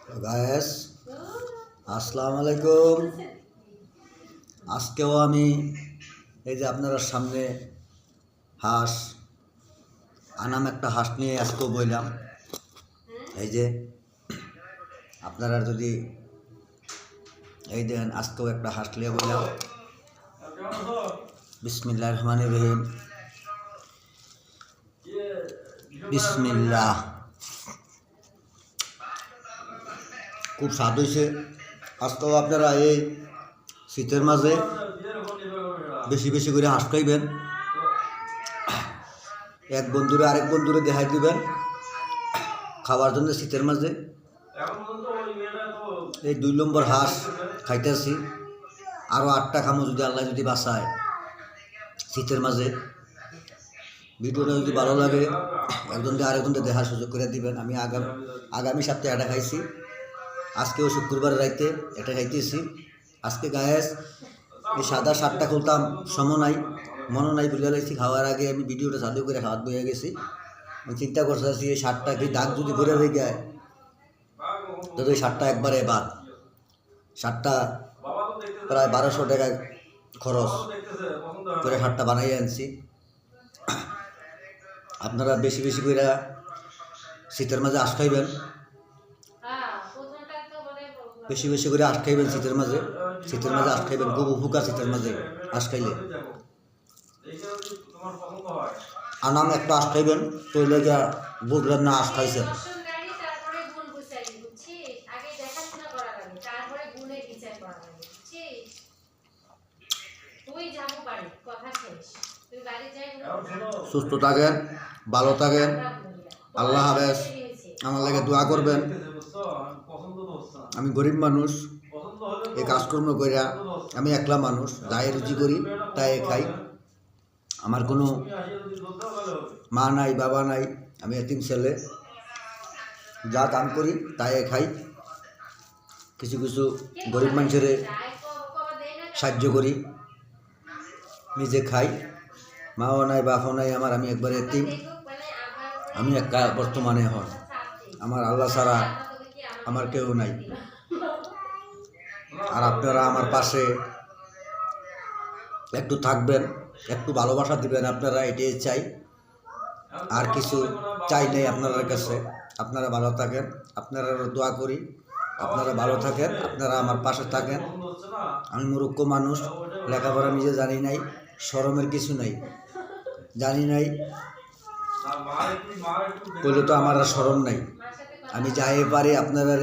Guys আসসালামু আলাইকুম। আজকেও আমি এই যে আপনার সামনে হাঁস আনাম একটা হাঁস নিয়ে আজকেও বললাম। এই যে আপনারা যদি এই দেন আজকেও একটা হাঁস নিয়ে বললাম। বিসমিল্লাহির রহমানির রহিম। বিসমিল্লাহ। খুব স্বাদ হয়েছে। আজকেও আপনারা এই শীতের মাঝে বেশি বেশি করে হাঁস খাইবেন। এক বন্ধুরে আরেক বন্ধুরে দেখাই দিবেন খাওয়ার জন্য। শীতের মাঝে এই 2 নম্বর হাঁস খাইতেছি। আরও 8টা খামো যদি আল্লাহ যদি বাঁচায় শীতের মাঝে। ভিডিওটা যদি ভালো লাগে একজনকে আরেকজনকে দেখার সুযোগ করে দিবেন। আমি আগামী সপ্তাহে এটা খাইছি। আজকেও শুক্রবার রাইতে এটা খাইতেছি। আজকে গায়েস এই সাদা শার্টটা খুলতাম সময় মনে নাই বুঝে লাগছি। খাওয়ার আগে আমি ভিডিওটা চালু করে হাত বয়ে গেছি। আমি চিন্তা করতেছি এই শার্টটা কি দাগ যদি ভরে হয়ে যায় তো এই শার্টটা একবারে বাদ। শার্টটা প্রায় 1200 টাকা খরচ করে শার্টটা বানাইয়ে আনছি। আপনারা বেশি বেশি করে শীতের মাঝে হাঁস খাইবেন। বেশি বেশি করে হাঁস খাইবেন শীতের মাঝে। শীতের মাঝে হাঁস খাইবেন, খুব উপকার শীতের মাঝে হাঁস খাইলে। আনাম একটা হাঁস খাইবেন তো লেগে বুঝলেন না হাঁস খাইছেন। সুস্থ থাকেন, ভালো থাকেন। আল্লাহ হাফেজ। আমার লাগে দোয়া করবেন। আমি গরিব মানুষ, এই কাজকর্ম করিয়া আমি একলা মানুষ, যাই রুচি করি তাই খাই। আমার কোনো মা নাই, বাবা নাই, আমি এতিম ছেলে। যা কাম করি তাই খাই। কিছু কিছু গরিব মানুষের সাহায্য করি, নিজে খাই। মাও নাই, বাপও নাই আমার, আমি একবারে এতিম। আমি একা বর্তমানে হন। আমার আল্লাহ ছাড়া আমার কেউ নাই। আর আপনারা আমার পাশে একটু থাকবেন, একটু ভালোবাসা দিবেন। আপনারা এটাই চাই, আর কিছু চাই নেই আপনাদের কাছে। আপনারা ভালো থাকেন, আপনারা দোয়া করি আপনারা ভালো থাকেন, আপনারা আমার পাশে থাকেন। আমি মূর্খ মানুষ, লেখাপড়া নিজে জানি নাই, শরমের কিছু নাই, জানি নাই বলে তো আমার আর শরম নাই। আমি যাই পারি আপনারা